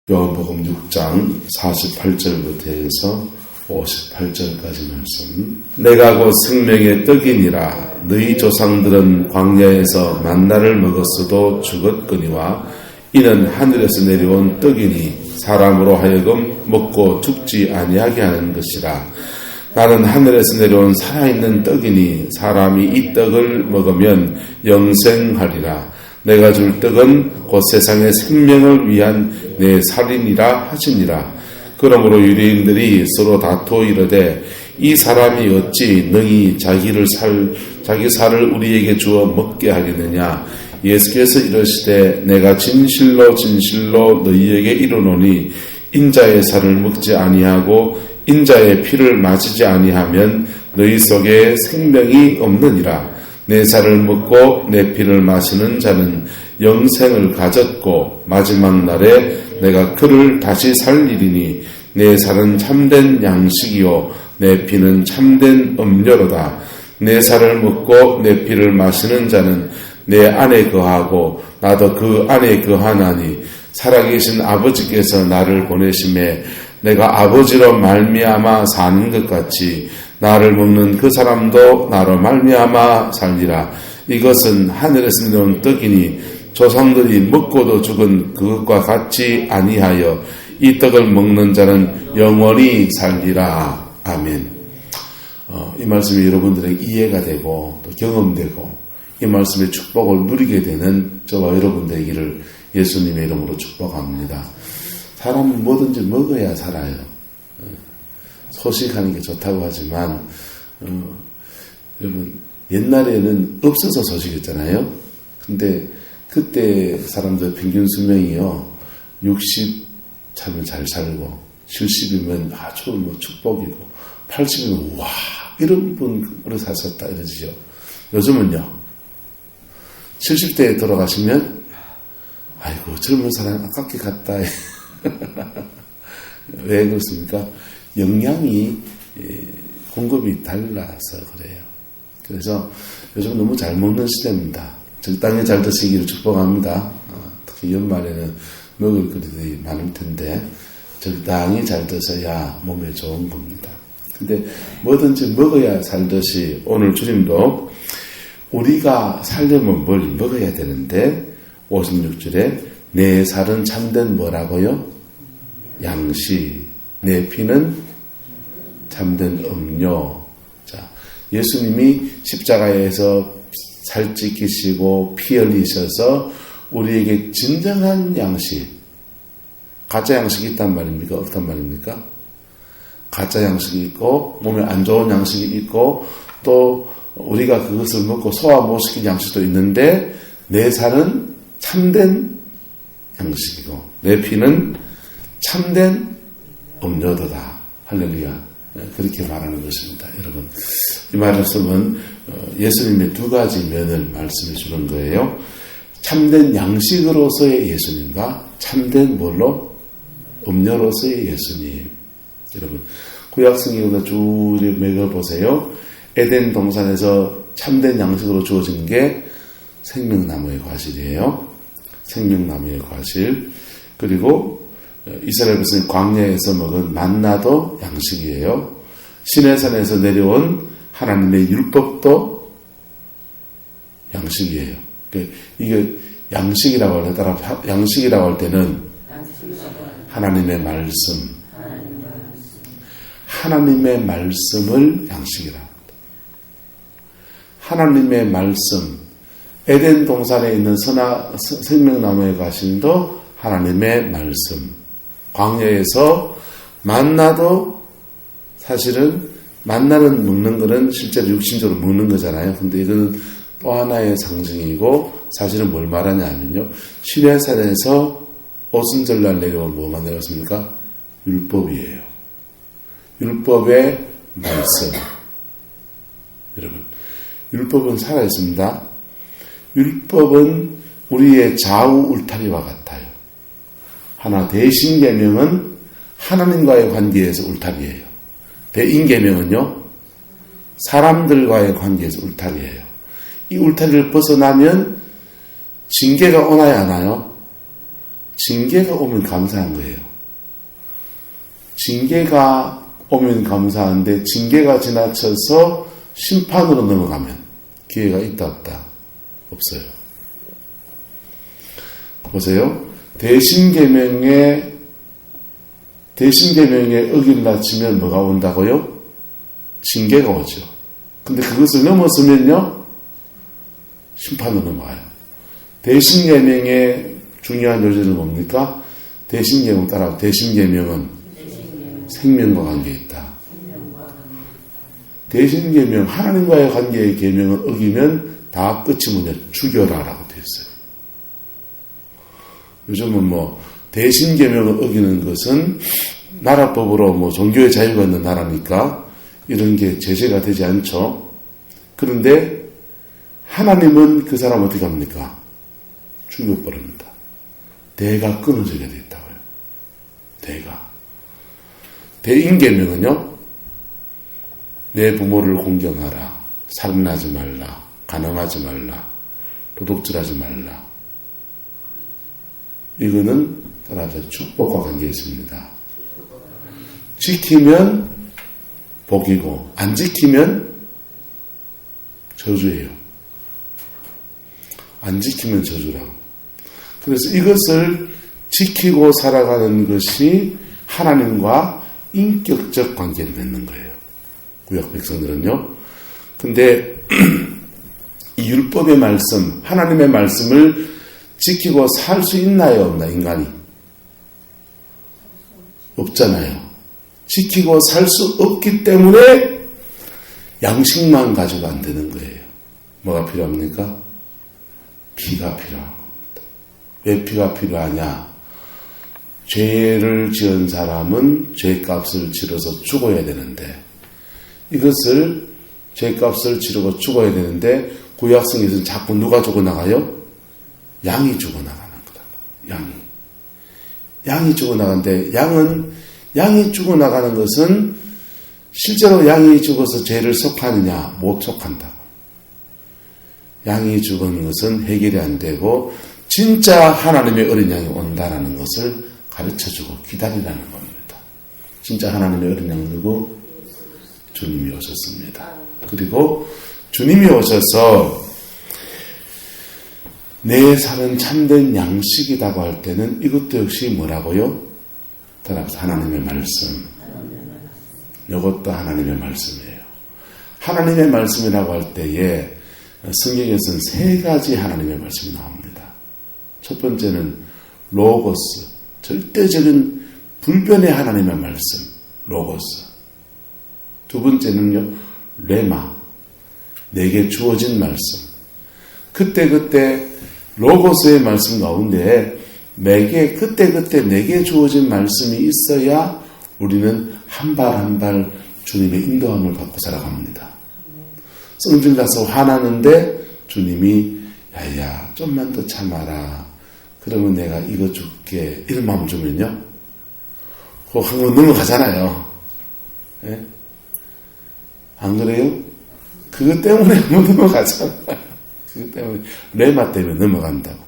요한복음 6장 48절부터 해서 58절까지 말씀. 내가 곧 생명의 떡이니라. 너희 조상들은 광야에서 만나를 먹었어도 죽었거니와 이는 하늘에서 내려온 떡이니 사람으로 하여금 먹고 죽지 아니하게 하는 것이라. 나는 하늘에서 내려온 살아있는 떡이니 사람이 이 떡을 먹으면 영생하리라. 내가 줄 떡은 곧 세상의 생명을 위한 내 살이니라 하시니라. 그러므로 유대인들이 서로 다투어 이르되 이 사람이 어찌 능히 자기 살을 우리에게 주어 먹게 하겠느냐. 예수께서 이르시되 내가 진실로 진실로 너희에게 이르노니 인자의 살을 먹지 아니하고 인자의 피를 마시지 아니하면 너희 속에 생명이 없느니라. 내 살을 먹고 내 피를 마시는 자는 영생을 가졌고 마지막 날에 내가 그를 다시 살리리니 내 살은 참된 양식이요 내 피는 참된 음료로다. 내 살을 먹고 내 피를 마시는 자는 내 안에 거하고 나도 그 안에 거하나니 살아계신 아버지께서 나를 보내심에 내가 아버지로 말미암아 사는 것 같이 나를 먹는 그 사람도 나로 말미암아 살리라. 이것은 하늘에서 내려온 떡이니 조상들이 먹고도 죽은 그것과 같이 아니하여 이 떡을 먹는 자는 영원히 살리라. 아멘. 이 말씀이 여러분들에게 이해가 되고 또 경험되고 이 말씀의 축복을 누리게 되는 저와 여러분 되기를 예수님의 이름으로 축복합니다. 사람은 뭐든지 먹어야 살아요. 소식하는 게 좋다고 하지만 여러분 옛날에는 없어서 소식했잖아요. 근데 그때 사람들 평균 수명이요 60 살면 잘 살고 70이면 아주 축복이고 80이면 와 이런 분으로 사셨다 이러지요. 요즘은요 70대에 돌아가시면 아이고 젊은 사람 아깝게 갔다. 왜 그렇습니까? 영양이 공급이 달라서 그래요. 그래서 요즘 너무 잘 먹는 시대입니다. 적당히 잘 드시기를 축복합니다. 특히 연말에는 먹을 것들이 많을 텐데 적당히 잘 드셔야 몸에 좋은 겁니다. 근데 뭐든지 먹어야 살듯이 오늘 주님도 우리가 살려면 뭘 먹어야 되는데 56절에 내 살은 참된 뭐라고요? 양식. 내 피는 참된 음료. 자, 예수님이 십자가에서 살 찢기시고 피 흘리셔서 우리에게 진정한 양식, 가짜 양식이 있단 말입니까? 없단 말입니까? 가짜 양식이 있고 몸에 안 좋은 양식이 있고 또 우리가 그것을 먹고 소화 못 시킨 양식도 있는데 내 살은 참된 양식이고 내 피는 참된 음료도다. 할렐루야. 그렇게 말하는 것입니다. 여러분 이 말씀은 예수님의 두 가지 면을 말씀해 주는 거예요. 참된 양식으로서의 예수님과 참된 뭘로? 음료로서의 예수님. 여러분 구약성경에서 쭉 매겨보세요. 에덴 동산에서 참된 양식으로 주어진 게 생명나무의 과실이에요. 생명나무의 과실. 그리고 이스라엘 백성이 광야에서 먹은 만나도 양식이에요. 시내산에서 내려온 하나님의 율법도 양식이에요. 이게 양식이라고 하더라. 양식이라고 할 때는 하나님의 말씀, 하나님의 말씀을 양식이라 합니다. 하나님의 말씀, 에덴 동산에 있는 생명나무의 과실도 하나님의 말씀. 광야에서 만나도 사실은 만나는 먹는 거는 실제로 육신적으로 먹는 거잖아요. 근데 이거는 또 하나의 상징이고 사실은 뭘 말하냐면요. 시내산에서 오순절날 내려온 뭐만 내렸습니까? 율법이에요. 율법의 말씀. 여러분, 율법은 살아있습니다. 율법은 우리의 좌우 울타리와 같아요. 하나 대신계명은 하나님과의 관계에서 울타리예요. 대인계명은요 사람들과의 관계에서 울타리예요. 이 울타리를 벗어나면 징계가 오나요 안 와요? 징계가 오면 감사한 거예요. 징계가 오면 감사한데 징계가 지나쳐서 심판으로 넘어가면 기회가 있다 없다? 없어요. 보세요. 대신계명에 어길라 치면 뭐가 온다고요? 징계가 오죠. 근데 그것을 넘어서면요, 심판으로 넘어가요. 대신계명의 중요한 요지는 뭡니까? 대신계명 따라 대신계명은 생명과 관계에 있다. 대신계명, 하나님과의 관계의 계명을 어기면 다 끝이 뭐냐? 죽여라라고 되어 있어요. 요즘은 대신계명을 어기는 것은 나라법으로 종교의 자유가 있는 나라니까 이런 게 제재가 되지 않죠. 그런데 하나님은 그 사람 어떻게 합니까? 죽여버립니다. 대가 끊어지게 돼 있다고요. 대가. 대인계명은요, 내 부모를 공경하라, 살인하지 말라, 간음하지 말라, 도둑질하지 말라. 이거는 따라서 축복과 관계에 있습니다. 지키면 복이고 안 지키면 저주예요. 안 지키면 저주라고. 그래서 이것을 지키고 살아가는 것이 하나님과 인격적 관계를 맺는 거예요. 구약 백성들은요. 근데 이 율법의 말씀, 하나님의 말씀을 지키고 살 수 있나요? 없나? 인간이? 없잖아요. 지키고 살 수 없기 때문에 양식만 가지고 안 되는 거예요. 뭐가 필요합니까? 피가 필요한 겁니다. 왜 피가 필요하냐? 죄를 지은 사람은 죄값을 치러서 죽어야 되는데 이것을 죄값을 치르고 죽어야 되는데 구약성에서는 자꾸 누가 죽어나가요? 양이 죽어나가는 거다. 양이 죽어나가는데 양이 죽어나가는 것은 실제로 양이 죽어서 죄를 속하느냐? 못 속한다고. 양이 죽은 것은 해결이 안 되고 진짜 하나님의 어린 양이 온다라는 것을 가르쳐주고 기다리라는 겁니다. 진짜 하나님의 어린 양 누구? 주님이 오셨습니다. 그리고 주님이 오셔서 내 삶은 참된 양식이라고 할 때는 이것도 역시 뭐라고요? 따라서 하나님의 말씀. 이것도 하나님의 말씀이에요. 하나님의 말씀이라고 할 때에 성경에서는 세 가지 하나님의 말씀이 나옵니다. 첫 번째는 로고스, 절대적인 불변의 하나님의 말씀, 로고스. 두 번째는요, 레마, 내게 주어진 말씀. 그때 로고스의 말씀 가운데 그때 내게 주어진 말씀이 있어야 우리는 한 발 한 발 주님의 인도함을 받고 살아갑니다. 성질 나서 화나는데 주님이 야야 좀만 더 참아라. 그러면 내가 이거 줄게. 이런 마음 주면요. 그거 한 번 넘어가잖아요. 예? 안 그래요? 그것 때문에 한 번 넘어가잖아요. 그것 때문에 레마 때문에 넘어간다고.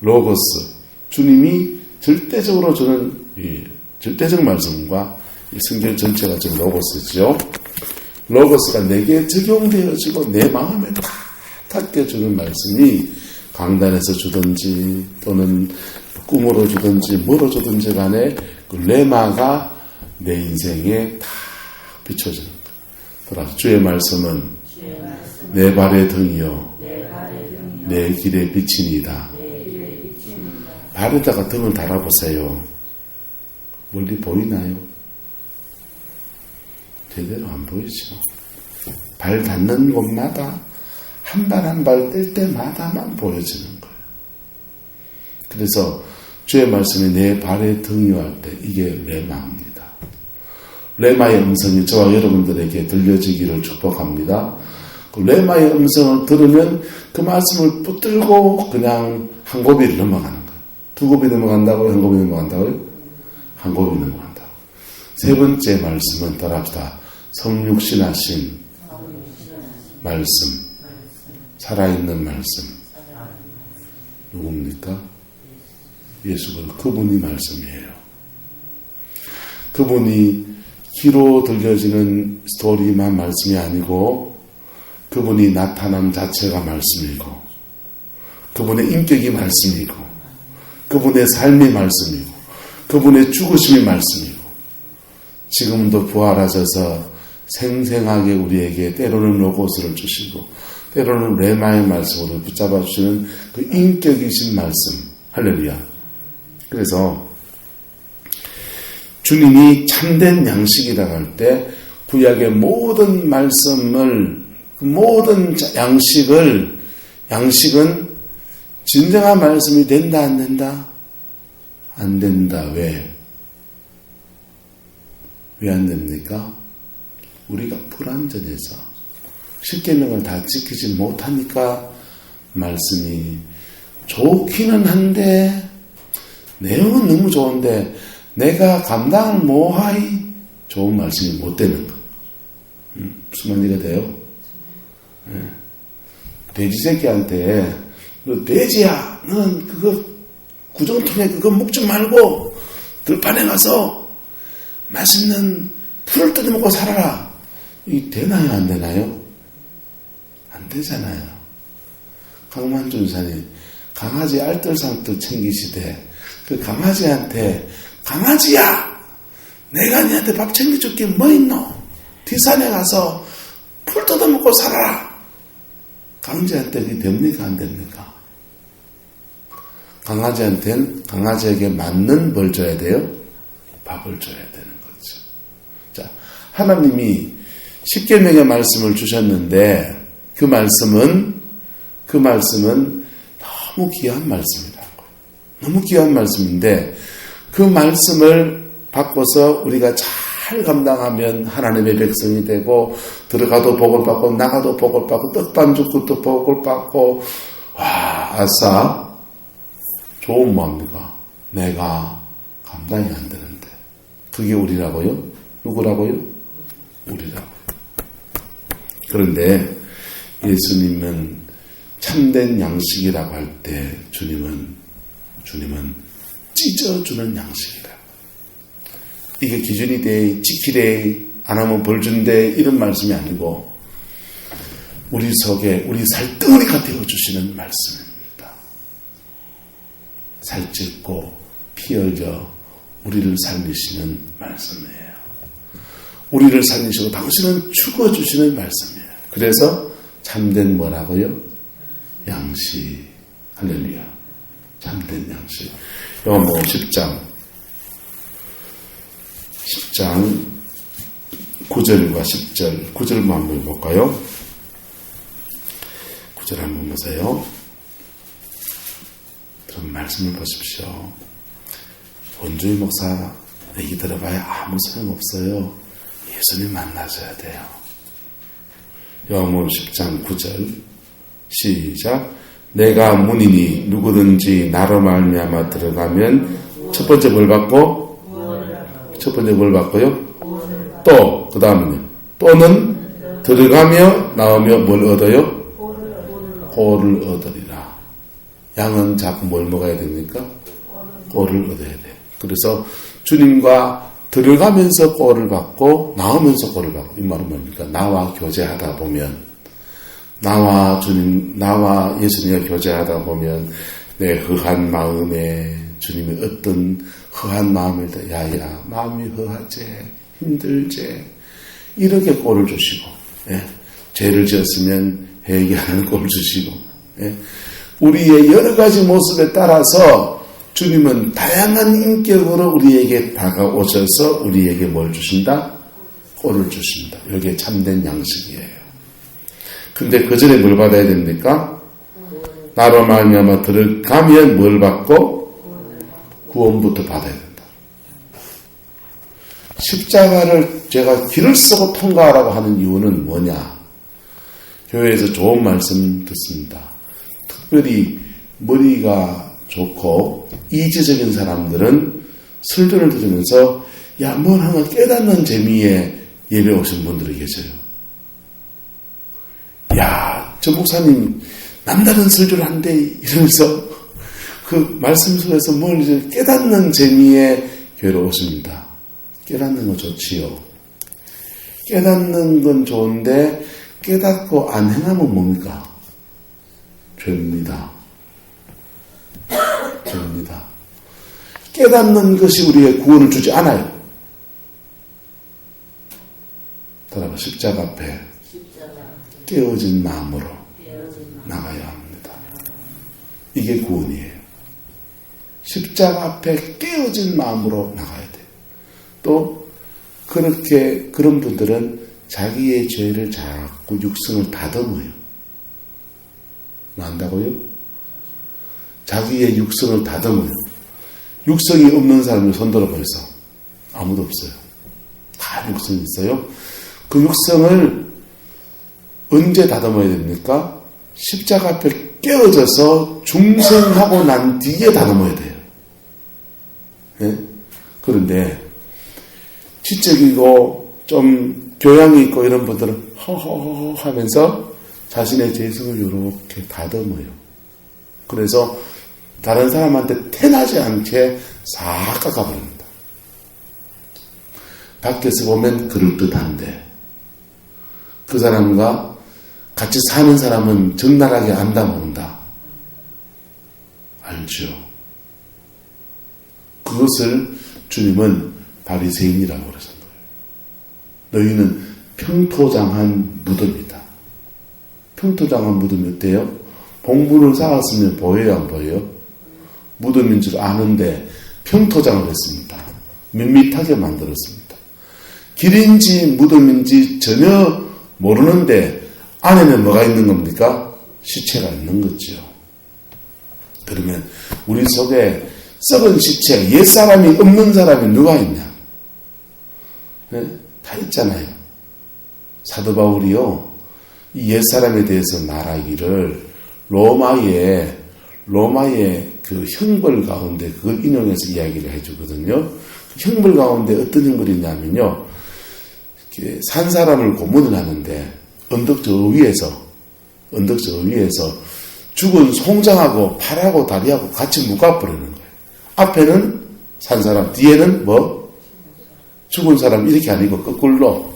로고스. 주님이 절대적으로 주는 이 절대적 말씀과 이 성경 전체가 지금 로고스죠. 로고스가 내게 적용되어지고 내 마음에 다 닦여주는 말씀이 강단에서 주든지 또는 꿈으로 주든지 뭐로 주든지 간에 그 레마가 내 인생에 다 비춰지는 거예요. 주의 말씀은 내 발의 등이요 내 길의 빛이니이다. 발에다가 등을 달아보세요. 멀리 보이나요? 제대로 안 보이죠. 발 닿는 곳마다 한 발 한 발 뗄 때마다만 보여지는 거예요. 그래서 주의 말씀이 내 발에 등유할 때 이게 레마입니다. 레마의 음성이 저와 여러분들에게 들려지기를 축복합니다. 그 레마의 음성을 들으면 그 말씀을 붙들고 그냥 한 고비를 넘어가는 거예요. 두 고비 넘어간다고요? 한 고비 넘어간다고요? 한 고비 넘어간다고. 세 번째 말씀은 따라합시다. 성육신하신 말씀, 살아있는 말씀. 누굽니까? 예수 그분이 말씀이에요. 그분이 귀로 들려지는 스토리만 말씀이 아니고 그분이 나타남 자체가 말씀이고 그분의 인격이 말씀이고 그분의 삶이 말씀이고 그분의 죽으심이 말씀이고 지금도 부활하셔서 생생하게 우리에게 때로는 로고스를 주시고 때로는 레마의 말씀으로 붙잡아 주시는 그 인격이신 말씀. 할렐루야. 그래서 주님이 참된 양식이라고 할 때 구약의 모든 말씀을 모든 양식은 진정한 말씀이 된다 안 된다? 안 된다. 왜? 왜 안 됩니까? 우리가 불완전해서 십계명을 다 지키지 못하니까 말씀이 좋기는 한데 내용은 너무 좋은데 내가 감당을 못하이 좋은 말씀이 못 되는 거. 무슨 말인가 돼요? 돼지 새끼한테 너 돼지야 너는 그거 구정통에 그거 먹지 말고 들판에 가서 맛있는 풀을 뜯어먹고 살아라. 이 되나요 안 되나요? 안 되잖아요. 강만준 사님 강아지 알뜰살뜰 챙기시되 그 강아지한테 강아지야 내가 니한테 밥 챙겨줄 게 뭐 있노? 뒷산에 가서 풀 뜯어먹고 살아라. 강아지한테 그게 됩니까 안 됩니까? 강아지한테는 강아지에게 맞는 뭘 줘야 돼요? 밥을 줘야 되는 거죠. 자, 하나님이 십계명의 말씀을 주셨는데 그 말씀은 너무 귀한 말씀이라는 거예요. 너무 귀한 말씀인데 그 말씀을 바꿔서 우리가 잘 감당하면 하나님의 백성이 되고 들어가도 복을 받고 나가도 복을 받고 떡반죽 굿도 복을 받고 와 아싸 좋은 마음입니다. 내가 감당이 안 되는데 그게 우리라고요? 누구라고요? 우리라고요. 그런데 예수님은 참된 양식이라고 할 때 주님은 찢어주는 양식이다. 이게 기준이 돼 지키래 안 하면 벌 준대 이런 말씀이 아니고 우리 속에 우리 살덩어리가 되어주시는 말씀입니다. 살찢고 피 흘려 우리를 살리시는 말씀이에요. 우리를 살리시고 당신은 죽어주시는 말씀이에요. 그래서 참된 뭐라고요? 양식. 할렐루야. 참된 양식. 요한복음 10장 9절과 10절 9절만 한번 볼까요? 9절 한번 보세요. 그럼 말씀을 보십시오. 원주의 목사 얘기 들어봐야 아무 소용없어요. 예수님 만나셔야 돼요. 요한복음 10장 9절 시작. 내가 문이니 누구든지 나로 말미암아 들어가면 첫 번째 뭘 받고? 첫 번째 뭘 받고요? 또 그 다음은요. 또는 들어가며 나오며 뭘 얻어요? 꼴을 얻으리라. 양은 자꾸 뭘 먹어야 됩니까? 꼴을 얻어야 돼. 그래서 주님과 들어가면서 꼴을 받고 나오면서 꼴을 받고 이 말은 뭡니까? 나와 교제하다 보면 나와 예수님과 교제하다 보면 내 허한 마음에 주님이 어떤 허한 마음을 야야 마음이 허하지 힘들지 이렇게 꼴을 주시고 죄를 지었으면 회개하는 꼴을 주시고 우리의 여러 가지 모습에 따라서 주님은 다양한 인격으로 우리에게 다가오셔서 우리에게 뭘 주신다? 꼴을 주신다. 이게 참된 양식이에요. 근데 그 전에 뭘 받아야 됩니까? 나로 말미암아 들어가면 뭘 받고? 구원부터 받아야 된다. 십자가를 제가 길을 쓰고 통과하라고 하는 이유는 뭐냐? 교회에서 좋은 말씀 듣습니다. 특별히 머리가 좋고 이지적인 사람들은 설교를 들으면서 뭘 하나 깨닫는 재미에 예배 오신 분들이 계세요. 저 목사님 남다른 설교를 한대 이러면서 그 말씀 속에서 뭘 이제 깨닫는 재미에 교회로 오십니다. 깨닫는 거 좋지요. 깨닫는 건 좋은데 깨닫고 안 행하면 뭡니까? 죄입니다. 죄입니다. 깨닫는 것이 우리에게 구원을 주지 않아요. 따라서 십자가 앞에 깨어진 마음으로 나가야 합니다. 이게 구원이에요. 십자가 앞에 깨어진 마음으로 나가야 돼요. 또 그렇게 그런 분들은 자기의 죄를 자꾸 육성을 다듬어요. 안다고요? 자기의 육성을 다듬어요. 육성이 없는 사람을 손들어 보이소. 아무도 없어요. 다 육성이 있어요. 그 육성을 언제 다듬어야 됩니까? 십자가 앞에 깨어져서 중생하고 난 뒤에 다듬어야 돼요. 네? 그런데 지적이고 좀 교양이 있고 이런 분들은 허허허 하면서 자신의 죄성을 이렇게 다듬어요. 그래서 다른 사람한테 태나지 않게 싹 깎아버립니다. 밖에서 보면 그럴듯한데 그 사람과 같이 사는 사람은 적나라하게 안다 모른다. 알죠? 그것을 주님은 바리새인이라고 그러셨어요. 너희는 평토장한 무덤이다. 평토장한 무덤이 어때요? 봉분을 쌓았으면 보여요, 안 보여요? 무덤인 줄 아는데 평토장을 했습니다. 밋밋하게 만들었습니다. 길인지 무덤인지 전혀 모르는데 안에는 뭐가 있는 겁니까? 시체가 있는 거죠. 그러면 우리 속에 썩은 시체, 옛사람이 없는 사람이 누가 있냐? 네? 다 있잖아요. 사도 바울이요, 이 옛사람에 대해서 말하기를 로마의 그 형벌 가운데 그걸 인용해서 이야기를 해주거든요. 그 형벌 가운데 어떤 형벌이 있냐면요, 산 사람을 고문을 하는데 언덕 저 위에서 죽은 송장하고 팔하고 다리하고 같이 묶어버리는 거예요. 앞에는 산 사람, 뒤에는 뭐? 죽은 사람. 이렇게 아니고 거꾸로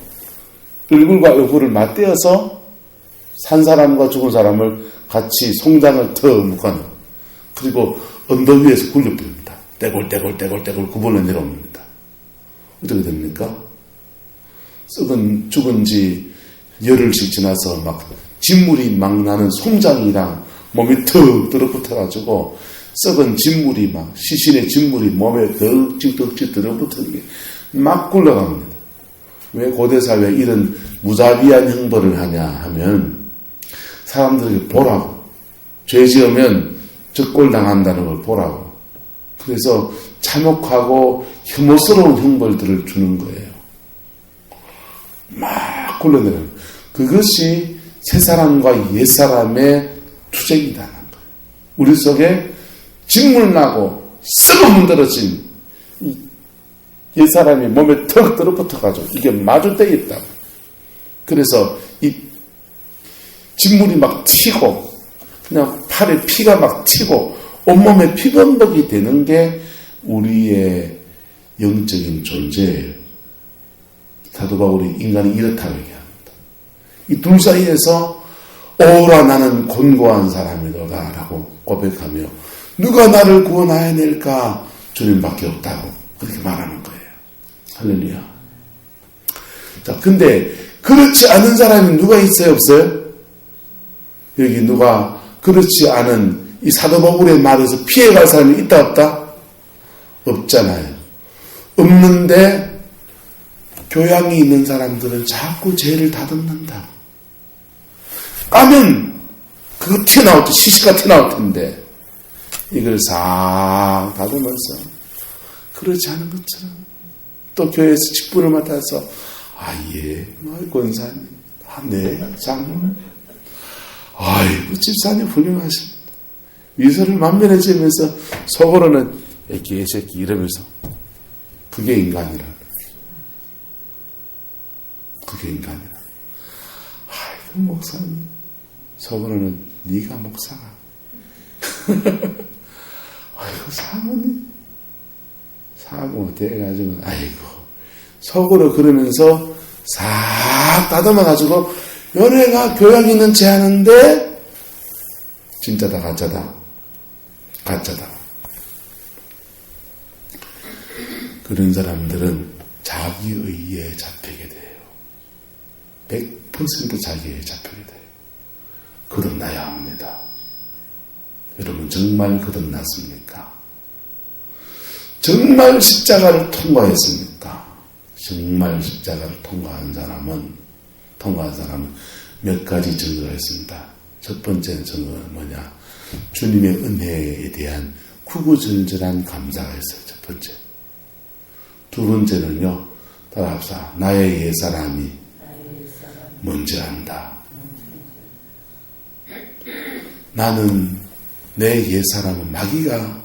얼굴과 얼굴을 맞대어서 산 사람과 죽은 사람을 같이 송장을 더 묶어놓은, 그리고 언덕 위에서 굴려버립니다. 떼골 구분을 내려옵니다. 어떻게 됩니까? 죽은 지 열흘씩 지나서 막 진물이 막 나는 송장이랑 몸이 턱 들어붙어가지고 썩은 진물이 막 시신의 진물이 몸에 덕지 들어붙는 게 막 굴러갑니다. 왜 고대사회에 이런 무자비한 형벌을 하냐 하면 사람들에게 보라고, 죄 지으면 적골 당한다는 걸 보라고. 그래서 참혹하고 혐오스러운 형벌들을 주는 거예요. 막 굴러내려요. 그것이 새사람과 옛사람의 투쟁이라는 거예요. 우리 속에 진물나고 썩어 문드러진 옛사람이 몸에 턱 들어붙어가지고 이게 마주대에 있다고. 그래서 이 진물이 막 튀고 그냥 팔에 피가 막 튀고 온몸에 피범벅이 되는 게 우리의 영적인 존재예요. 사도 바울이 인간이 이렇다고 얘기합니다. 이 둘 사이에서 오라 나는 곤고한 사람이로다 라고 고백하며 누가 나를 구원하여 낼까? 주님밖에 없다고 그렇게 말하는 거예요. 할렐루야. 자, 근데 그렇지 않은 사람이 누가 있어요, 없어요? 여기 누가 그렇지 않은 이 사도 바울의 말에서 피해갈 사람이 있다, 없다? 없잖아요. 없는데 교양이 있는 사람들은 자꾸 죄를 다듬는다. 까면 그거 튀어나올 때, 시시가 튀어나올 텐데 이걸 싹 다듬어서 그렇지 않은 것처럼 또 교회에서 직분을 맡아서 예, 권사님, 네, 장로님, 아이고 집사님 훌륭하십니다. 미소를 만면에 지으면서 속으로는 개새끼 이러면서 그게 인간이라. 그게 인간이라. 아이고 목사님, 속으로는 네가 목사가. 아이고 사모님, 사모 돼가지고 아이고 속으로 그러면서 싹 다듬어가지고 연애가 교양 있는 체 하는데 진짜다 가짜다? 가짜다. 그런 사람들은 자기의에 잡히게 돼요. 100% 자기의에 잡히게 돼요. 거듭나야 합니다. 여러분 정말 거듭났습니까? 정말 십자가를 통과했습니까? 정말 십자가를 통과한 사람은 몇 가지 증거가 있습니다. 첫 번째 증거는 뭐냐? 주님의 은혜에 대한 구구절절한 감사가 있어요. 첫 번째. 두 번째는요. 따라합시다. 나의 옛사람이 뭔지 안다. 나는 내 옛사람은 마귀가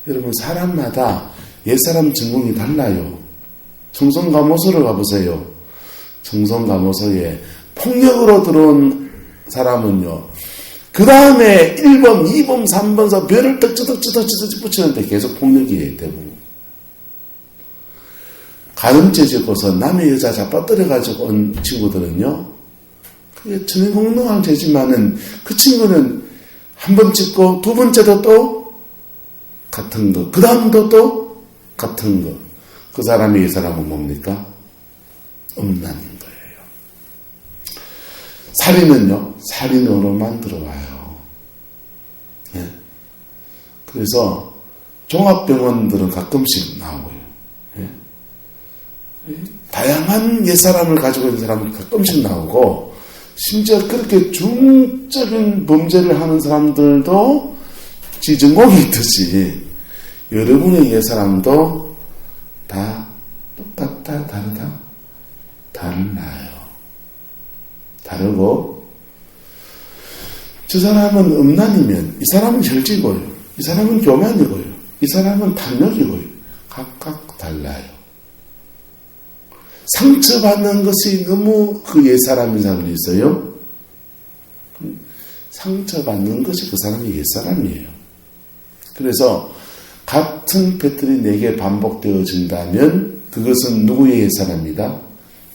여러분 사람마다 옛사람 증언이 달라요. 청송감호소를 가보세요. 청송감호소에 폭력으로 들어온 사람은요. 그 다음에 1번, 2번, 3번서 별을 떡지덕 붙이는데 계속 폭력이에요. 대부분. 가늠죄 짓고서 남의 여자 잡아떨어가지고 온 친구들은요. 그게 천연공노한 죄지만은 그 친구는 한 번 찍고 두 번째도 또 같은 거. 그 다음도 또 같은 거. 그 사람이 이 사람은 뭡니까? 음란인 거예요. 살인은요. 살인으로만 들어와요. 네. 그래서 종합병원들은 가끔씩 나오고요. 네. 다양한 옛사람을 가지고 있는 사람은 가끔씩 나오고 심지어 그렇게 중적인 범죄를 하는 사람들도 지전공이 있듯이 여러분의 옛사람도 다 똑같다 다르다? 달라요. 다르고 저 사람은 음란이면 이 사람은 혈지고요. 이 사람은 교만이고요. 이 사람은 탐욕이고요. 각각 달라요. 상처받는 것이 너무 그 옛사람인 사람이 있어요. 상처받는 것이 그 사람이 옛사람이에요. 그래서 같은 패턴이 내게 반복되어진다면 그것은 누구의 옛사람이다?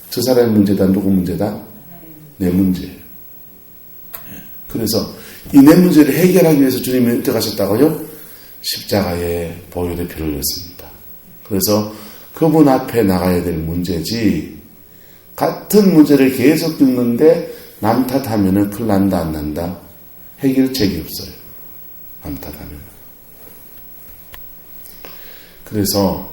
저 사람의 문제다? 누구 문제다? 내 문제예요. 그래서 이 내 문제를 해결하기 위해서 주님이 어떻게 하셨다고요? 십자가에 보혈의 피를 흘렸습니다. 그래서 그분 앞에 나가야 될 문제지 같은 문제를 계속 듣는데 남 탓하면 큰일 난다 안 난다? 해결책이 없어요. 남 탓하면. 그래서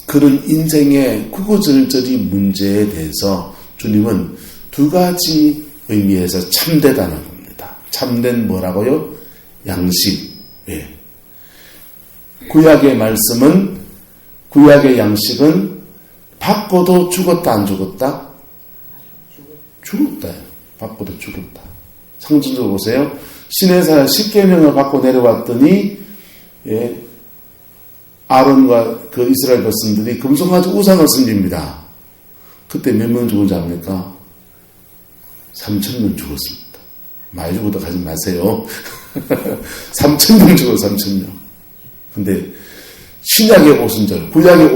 그런 인생의 구구절절이 문제에 대해서 주님은 두 가지 의미에서 참되다는 겁니다. 참된 뭐라고요? 양식. 왜? 구약의 말씀은 구약의 양식은 받고도 죽었다 안 죽었다? 죽었다. 받고도 죽었다. 상징적으로 보세요. 시내사 10계명을 받고 내려왔더니 아론과 그 이스라엘 백성들이 금송아지 우상을 섬깁니다. 그때 몇 명 죽은지 압니까? 3,000명 죽었습니다. 많이 죽어도 가지 마세요. 3,000명 죽었어요. 3,000명. 근데 신약의 오순절, 구약의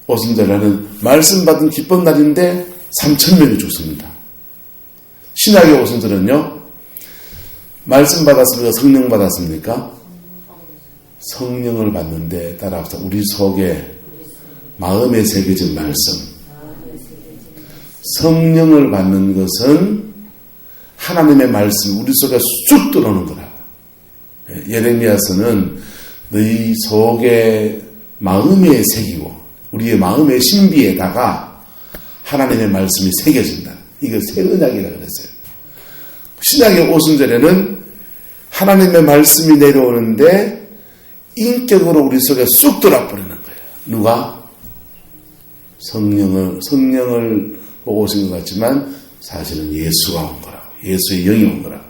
오순절에는 말씀 받은 기쁜 날인데 3,000명이 죽습니다. 신약의 오순절은요, 말씀 받았습니까? 성령 받았습니까? 성령을 받는데 따라합시다. 우리 속에 마음에 새겨진 말씀. 성령을 받는 것은 하나님의 말씀 우리 속에 쑥 들어오는 거라. 예레미야서는 너희 속에 마음에 새기고 우리의 마음의 신비에다가 하나님의 말씀이 새겨진다. 이거 새 언약이라 그랬어요. 신약의 오순절에는 하나님의 말씀이 내려오는데 인격으로 우리 속에 쑥 들어버리는 거예요. 누가? 성령을 보고 오신 것 같지만 사실은 예수가 온 거라고. 예수의 영이 온 거라고.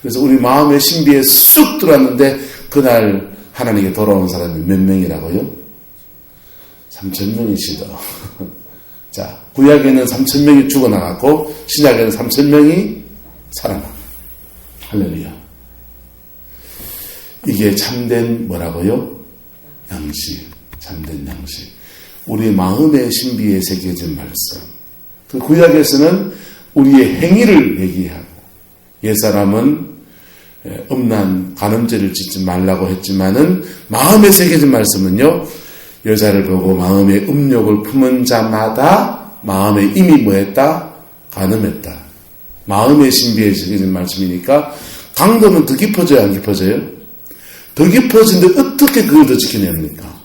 그래서 우리 마음의 신비에 쑥 들어왔는데 그날 하나님께 돌아온 사람이 몇 명이라고요? 3,000명이시다. 자, 구약에는 3,000명이 죽어나갔고 신약에는 3,000명이 살아나고. 할렐루야. 이게 참된 뭐라고요? 양식. 참된 양식. 우리 마음의 신비에 새겨진 말씀. 그 구약에서는 우리의 행위를 얘기하고 옛사람은 음란 간음죄를 짓지 말라고 했지만은 마음에 새겨진 말씀은요, 여자를 보고 마음의 음욕을 품은 자마다 마음에 이미 뭐했다? 간음했다. 마음의 신비에 새겨진 말씀이니까 강도는 더 깊어져야 안 깊어져요? 더 깊어진데 어떻게 그걸 더 지켜냅니까?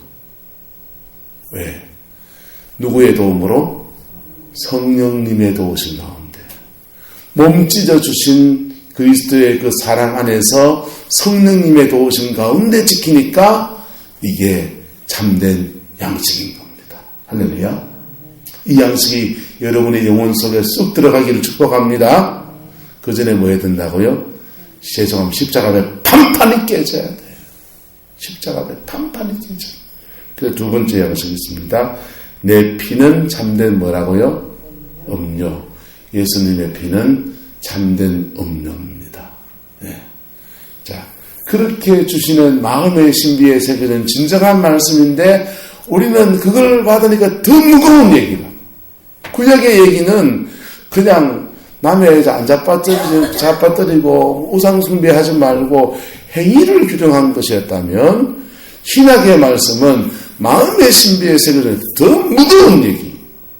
왜? 누구의 도움으로? 성령님의 도우심 가운데 몸 찢어주신 그리스도의 그 사랑 안에서 성령님의 도우심 가운데 지키니까 이게 참된 양식인 겁니다. 할렐루야. 이 양식이 여러분의 영혼 속에 쑥 들어가기를 축복합니다. 그 전에 뭐 해야 된다고요? 죄송하면 십자가에 판판이 깨져야 돼요. 십자가에 판판이 깨져요. 그래서 두 번째 양식이 있습니다. 내 피는 참된 뭐라고요? 음료. 예수님의 피는 참된 음료입니다. 네. 자, 그렇게 주시는 마음의 신비에 새겨진 진정한 말씀인데 우리는 그걸 받으니까 더 무거운 얘기가. 구약의 얘기는 그냥 남의 안 잡아뜨리고 우상숭배하지 말고 행위를 규정한 것이었다면 신학의 말씀은 마음의 신비에 새겨진 더 무거운 얘기,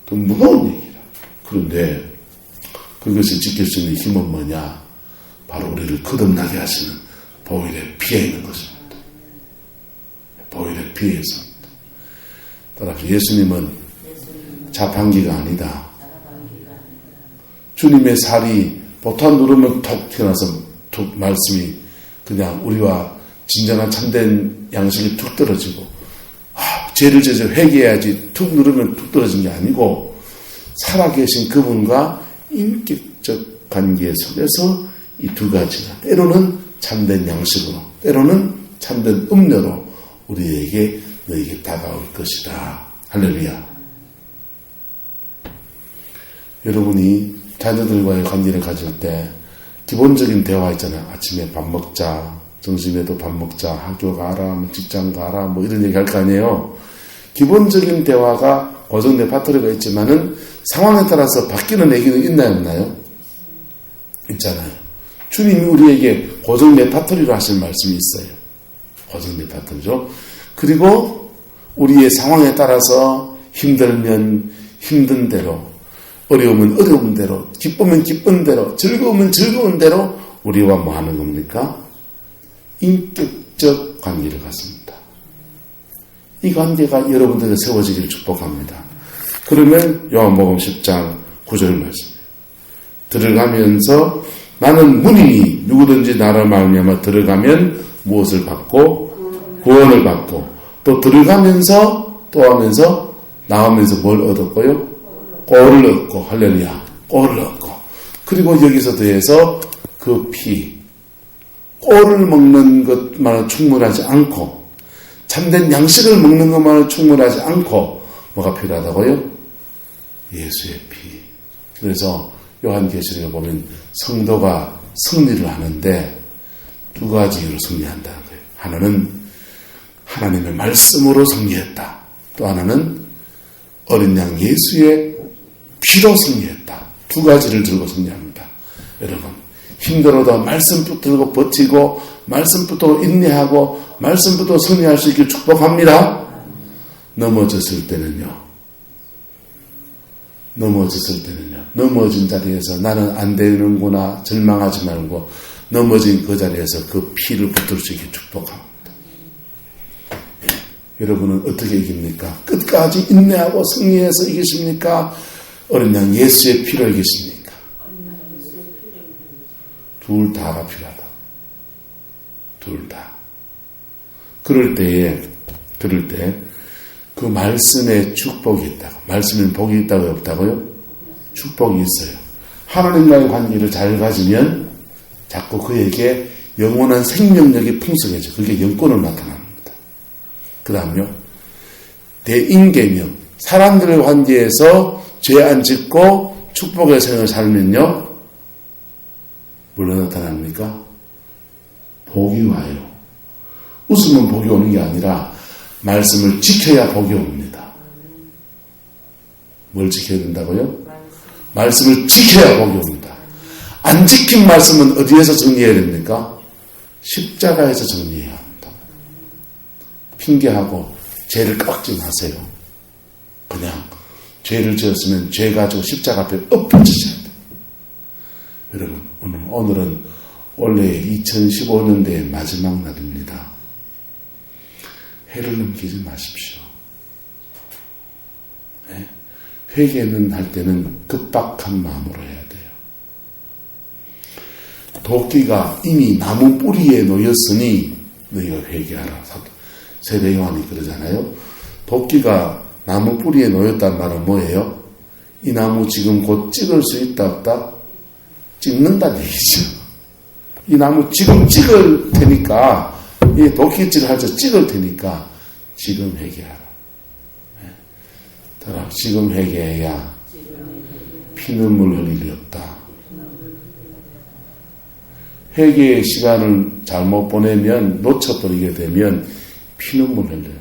더 무거운 얘기라. 그런데 그것을 지킬 수 있는 힘은 뭐냐? 바로 우리를 거듭나게 하시는 보혈의 피에 있는 것입니다. 보혈의 피에 있습니다. 따라서 예수님은 자판기가 아니다. 주님의 살이 보탄 누르면 톡 튀어나서 툭 말씀이 그냥 우리와 진정한 참된 양식이 툭 떨어지고 죄를 져서 회개해야지 툭 누르면 툭 떨어진 게 아니고 살아계신 그분과 인격적 관계 속에서 이 두 가지가 때로는 참된 양식으로 때로는 참된 음료로 우리에게 너에게 다가올 것이다. 할렐루야. 여러분이 자녀들과의 관계를 가질 때 기본적인 대화 있잖아요. 아침에 밥 먹자, 점심에도 밥 먹자, 학교 가라, 직장 가라, 뭐 이런 얘기 할 거 아니에요. 기본적인 대화가 고정된 파트리가 있지만은 상황에 따라서 바뀌는 얘기는 있나요, 없나요? 있잖아요. 주님이 우리에게 고정된 파트리로 하실 말씀이 있어요. 고정된 파트리죠. 그리고 우리의 상황에 따라서 힘들면 힘든 대로, 어려우면 어려운 대로, 기쁘면 기쁜 대로, 즐거우면 즐거운 대로 우리와 뭐 하는 겁니까? 인격적 관계를 갖습니다. 이 관계가 여러분들에게 세워지기를 축복합니다. 그러면 요한복음 10장 9절 말씀이에요. 들어가면서 나는 문이니 누구든지 나를 말미암아 들어가면 무엇을 받고 구원을 받고 또 들어가면서 또 하면서 나오면서 뭘 얻었고요? 꼴을 얻고 할렐루야 꼴을 얻고 그리고 여기서 더해서 그 피 꼴을 먹는 것만은 충분하지 않고 참된 양식을 먹는 것만은 충분하지 않고 뭐가 필요하다고요? 예수의 피. 그래서 요한계시록에 보면 성도가 승리를 하는데 두 가지 이유로 승리한다는 거예요. 하나는 하나님의 말씀으로 승리했다. 또 하나는 어린 양 예수의 피로 승리했다. 두 가지를 들고 승리합니다. 여러분 힘들어도 말씀 붙들고 버티고 말씀 붙들고 인내하고 말씀 붙들고 승리할 수 있길 축복합니다. 넘어졌을 때는요. 넘어진 자리에서 나는 안 되는구나 절망하지 말고 넘어진 그 자리에서 그 피를 붙들 수 있게 축복합니다. 여러분은 어떻게 이깁니까? 끝까지 인내하고 승리해서 이기십니까? 어린 양 예수의 피로 이기십니까? 둘 다가 필요하다. 둘 다. 그럴 때 그 말씀에 축복이 있다고. 말씀에 복이 있다고 없다고요? 축복이 있어요. 하나님과의 관계를 잘 가지면 자꾸 그에게 영원한 생명력이 풍성해져. 그게 영권으로 나타납니다. 그 다음요. 대인계명. 사람들의 관계에서 죄 안 짓고 축복의 생을 살면요. 뭘로 나타납니까? 복이 와요. 웃으면 복이 오는 게 아니라 말씀을 지켜야 복이 옵니다. 뭘 지켜야 된다고요? 말씀을 지켜야 복이 옵니다. 안 지킨 말씀은 어디에서 정리해야 됩니까? 십자가에서 정리해야 합니다. 핑계하고 죄를 깎지 마세요. 그냥 죄를 지었으면 죄 가지고 십자가 앞에 엎어지셔야 돼요. 여러분, 오늘은 원래 2015년도의 마지막 날입니다. 해를 넘기지 마십시오. 네? 회개는 할 때는 급박한 마음으로 해야 돼요. 도끼가 이미 나무 뿌리에 놓였으니 너희가 회개하라. 세례 요한이 그러잖아요. 도끼가 나무 뿌리에 놓였단 말은 뭐예요? 이 나무 지금 곧 찍을 수 있다 없다? 찍는다는 얘기죠. 이 나무 지금 찍을 테니까, 이 도끼질을 할 때 찍을 테니까 지금 회개하라. 따라 지금 회개해야 피눈물 흘릴 일 없다. 회개의 시간을 잘못 보내면, 놓쳐버리게 되면 피눈물 흘려요.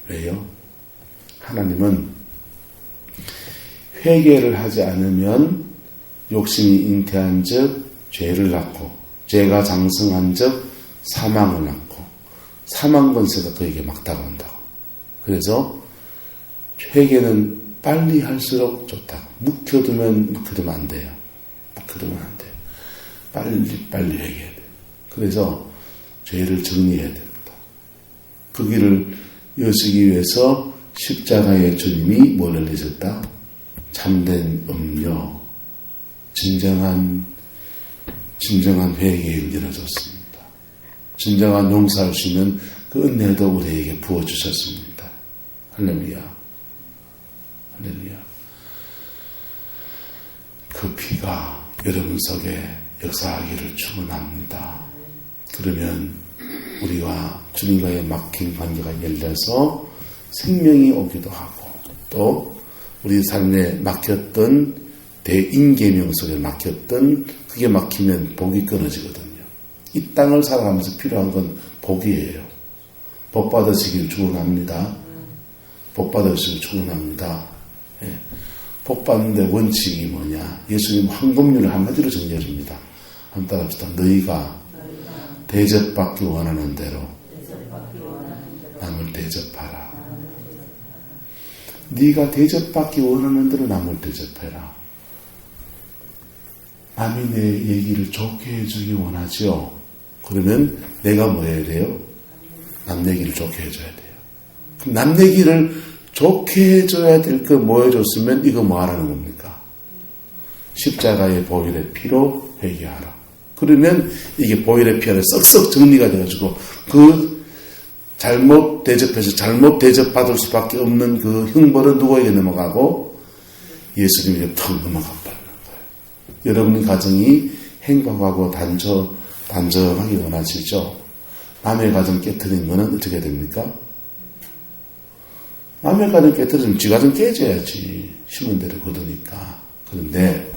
왜요? 하나님은 회개를 하지 않으면 욕심이 잉태한 즉 죄를 낳고, 죄가 장성한 즉 사망을 낳고, 사망 권세가 그에게 막 다가온다고. 그래서 회개는 빨리 할수록 좋다. 묵혀두면 안 돼요. 묵혀두면 안 돼요. 빨리 회개해야 돼요. 그래서 죄를 정리해야 됩니다. 그 길을 여시기 위해서 십자가의 주님이 뭘 흘리셨다? 참된 음료, 진정한 회개를 열어줬습니다. 진정한 용서할 수 있는 그 은혜도 우리에게 부어주셨습니다. 할렐루야. 할렐루야. 그 피가 여러분 속에 역사하기를 축원합니다. 그러면 우리와 주님과의 막힌 관계가 열려서 생명이 오기도 하고, 또 우리 삶에 막혔던 대인계명 속에 막혔던, 그게 막히면 복이 끊어지거든요. 이 땅을 살아가면서 필요한 건 복이에요. 복 받으시길 축원합니다. 복 받으시길 축원합니다. 예. 복 받는데 원칙이 뭐냐? 예수님 황금률을 한마디로 정리해 줍니다. 한번 따라합시다. 너희가 대접받기 원하는 대로 남을 대접하라. 네가 대접받기 원하는 대로 남을 대접해라. 남이 내 얘기를 좋게 해주기 원하죠. 그러면 내가 뭐 해야 돼요? 남 얘기를 좋게 해줘야 돼요. 그럼 남 얘기를 좋게 해줘야 될 거 뭐 해줬으면 이거 뭐 하라는 겁니까? 십자가의 보혈의 피로 회개하라. 그러면 이게 보혈의 피로 썩썩 정리가 돼가지고 그 잘못 대접해서 잘못 대접받을 수밖에 없는 그 형벌은 누구에게 넘어가고 예수님에게 턱 넘어가 버리는 거예요. 여러분의 가정이 행복하고 단정하기 원하시죠? 남의 가정 깨트린 거는 어떻게 됩니까? 남의 가정 깨트리면 지 가정 깨져야지. 심은 대로 거두니까. 그런데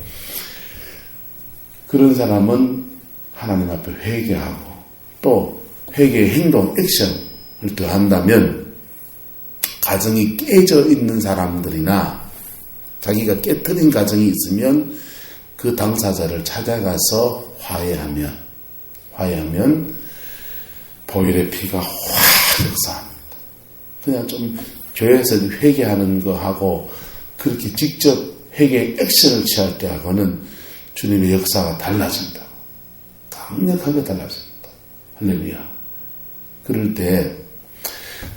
그런 사람은 하나님 앞에 회개하고 또 회개의 행동, 액션을 더한다면 가정이 깨져 있는 사람들이나 자기가 깨트린 가정이 있으면 그 당사자를 찾아가서 화해하면 보혈의 피가 확 역사합니다. 그냥 좀 교회에서 회개하는 거 하고 그렇게 직접 회개의 액션을 취할 때 하고는 주님의 역사가 달라진다. 강력하게 달라집니다. 할렐루야. 그럴 때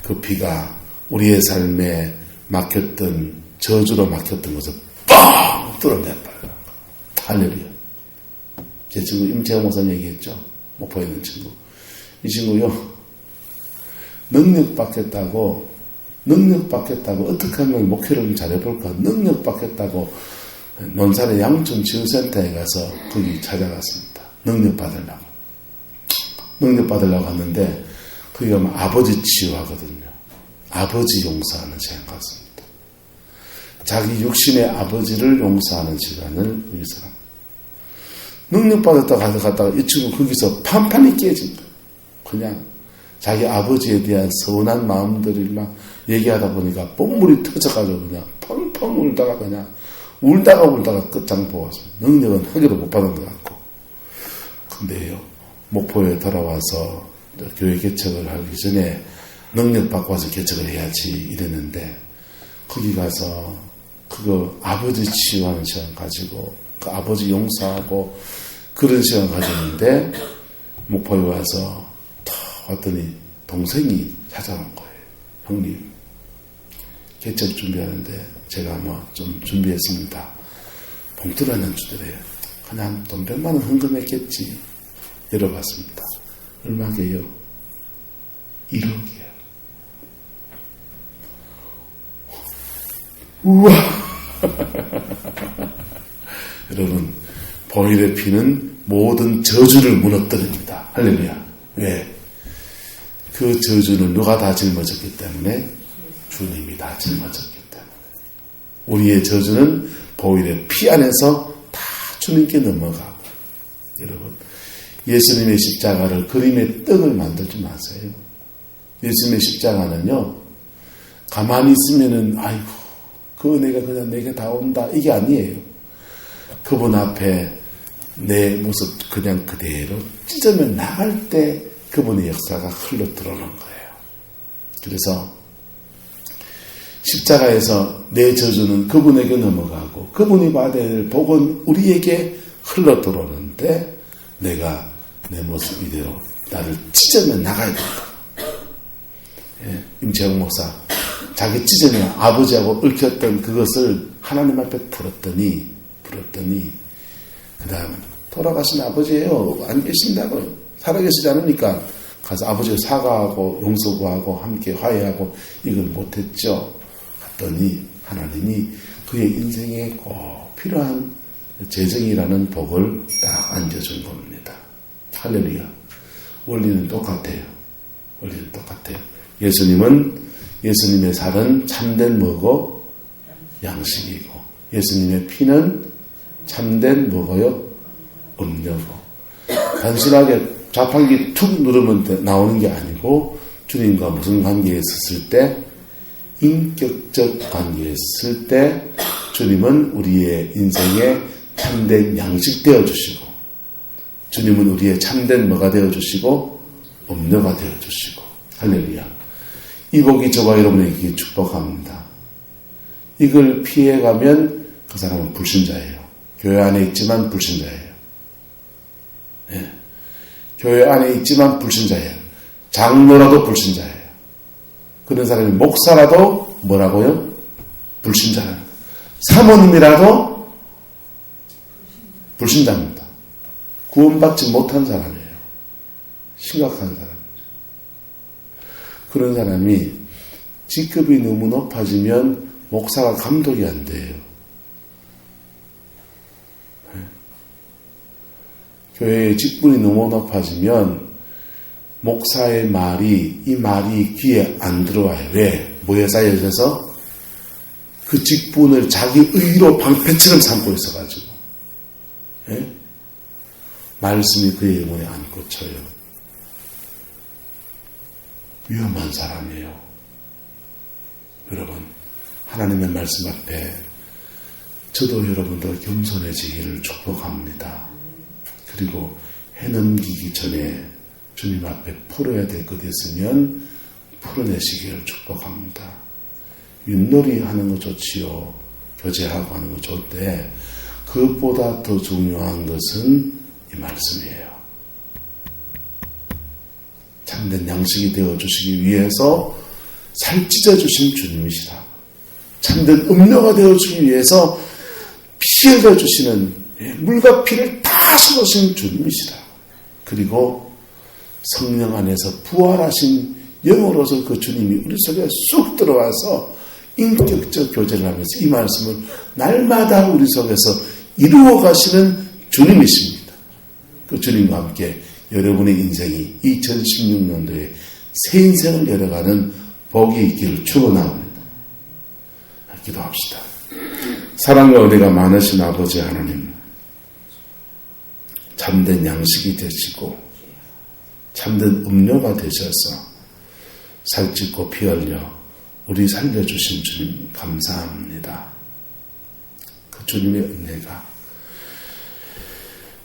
그 피가 우리의 삶에 막혔던, 저주로 막혔던 것을 뻥 뚫어내버려요. 할렐루야. 제 친구 임채영 목사님 얘기했죠. 목포에 있는 친구. 이 친구요, 능력 받겠다고 어떻게 하면 목회를 좀 잘해볼까, 능력 받겠다고 논산의 양촌치유센터에 가서 거기 찾아갔습니다. 능력 받으려고 갔는데 거기 가면 아버지 치유하거든요. 아버지 용서하는 시간 같습니다. 자기 육신의 아버지를 용서하는 시간을 위해서 합니다. 능력 받았다가 갔다가 이 친구 거기서 판판이 깨진 거예요. 그냥 자기 아버지에 대한 서운한 마음들을 막 얘기하다 보니까 뽕물이 터져가지고 그냥 펑펑 펑펑 울다가 그냥 울다가 끝장 보아서 능력은 하기도 못 받은 것 같고. 근데요, 목포에 돌아와서 교회 개척을 하기 전에 능력 받고 와서 개척을 해야지 이랬는데, 거기 가서 그거 아버지 치유하는 시간 가지고 그 아버지 용서하고 그런 시간 가졌는데, 목포에 와서 탁 왔더니 동생이 찾아온 거예요. 형님, 개척 준비하는데 제가 좀 준비했습니다. 봉투를 하나 주더래요. 그냥 돈 100만 원 헌금했겠지. 열어봤습니다. 얼마게요? 1억이요. 우와! 여러분, 보혈의 피는 모든 저주를 무너뜨립니다. 할렐루야. 왜? 그 저주는 누가 다 짊어졌기 때문에? 주님이 다 짊어졌기 때문에. 우리의 저주는 보혈의 피 안에서 다 주님께 넘어가고. 여러분, 예수님의 십자가를 그림의 떡을 만들지 마세요. 예수님의 십자가는요, 가만히 있으면은 아이고 그 은혜가 그냥 내게 다 온다, 이게 아니에요. 그분 앞에 내 모습 그냥 그대로 찢으면 나갈 때 그분의 역사가 흘러 들어오는 거예요. 그래서 십자가에서 내 저주는 그분에게 넘어가고 그분이 받아야 될 복은 우리에게 흘러 들어오는데, 내가 내 모습 이대로 나를 찢으면 나가야 된다. 예, 임채영 목사, 자기 찢으면 아버지하고 얽혔던 그것을 하나님 앞에 풀었더니 그 다음 돌아가신 아버지예요. 안 계신다고, 살아계시지 않으니까 가서 아버지가 사과하고 용서 구하고 함께 화해하고 이걸 못했죠. 갔더니 하나님이 그의 인생에 꼭 필요한 재정이라는 복을 딱 안겨준 겁니다. 할렐루야. 원리는 똑같아요. 예수님의 살은 참된 뭐고? 양식이고, 예수님의 피는 참된 뭐고요? 음료고. 단순하게 자판기 툭 누르면 나오는 게 아니고, 주님과 무슨 관계에 있었을 때, 인격적 관계에 있을 때 주님은 우리의 인생에 참된 양식 되어주시고, 주님은 우리의 참된 뭐가 되어주시고, 음료가 되어주시고. 할렐루야. 이 복이 저와 여러분에게 축복합니다. 이걸 피해가면 그 사람은 불신자예요. 교회 안에 있지만 불신자예요. 네. 교회 안에 있지만 불신자예요. 장로라도 불신자예요. 그런 사람이 목사라도 뭐라고요? 불신자라는. 사모님이라도 불신자입니다. 구원받지 못한 사람이에요. 심각한 사람이죠. 그런 사람이 직급이 너무 높아지면 목사가 감독이 안 돼요. 교회의 직분이 너무 높아지면 목사의 말이, 이 말이 귀에 안 들어와요. 왜? 뭐에 쌓여 있어서? 그 직분을 자기 의로 방패처럼 삼고 있어가지고. 예? 말씀이 그의 영혼에 안 꽂혀요. 위험한 사람이에요. 여러분, 하나님의 말씀 앞에 저도 여러분도 겸손해지기를 축복합니다. 그리고 해넘기기 전에 주님 앞에 풀어야 될 것 있으면 풀어내시기를 축복합니다. 윷놀이 하는 거 좋지요. 교제하고 하는 거 좋대. 그것보다 더 중요한 것은 이 말씀이에요. 참된 양식이 되어주시기 위해서 살 찢어주신 주님이시라. 참된 음료가 되어주기 위해서 피 흘려주시는, 물과 피를 다 쏟으신 주님이시라. 그리고 성령 안에서 부활하신 영으로서 그 주님이 우리 속에 쑥 들어와서 인격적 교제를 하면서 이 말씀을 날마다 우리 속에서 이루어 가시는 주님이십니다. 그 주님과 함께 여러분의 인생이 2016년도에 새 인생을 열어가는 복이 있기를 축원합니다. 기도합시다. 사랑과 은혜가 많으신 아버지 하나님, 참된 양식이 되시고 참된 음료가 되셔서 살찌고 피 흘려 우리 살려주신 주님 감사합니다. 주님의 은혜가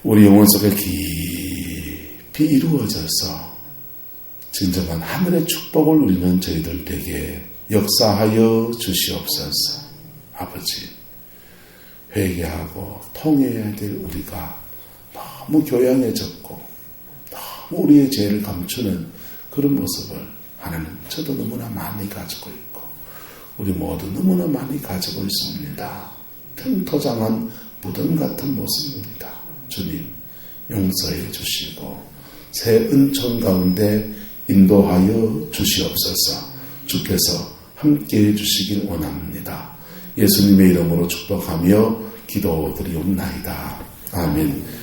우리 영혼 속에 깊이 이루어져서 진정한 하늘의 축복을 누리는 저희들에게 역사하여 주시옵소서. 아버지, 회개하고 통해야 될 우리가 너무 교양해졌고 너무 우리의 죄를 감추는 그런 모습을 하나님 저도 너무나 많이 가지고 있고 우리 모두 너무나 많이 가지고 있습니다. 팽토장한 무덤 같은 모습입니다. 주님 용서해 주시고 새 은총 가운데 인도하여 주시옵소서. 주께서 함께해 주시길 원합니다. 예수님의 이름으로 축복하며 기도드리옵나이다. 아멘.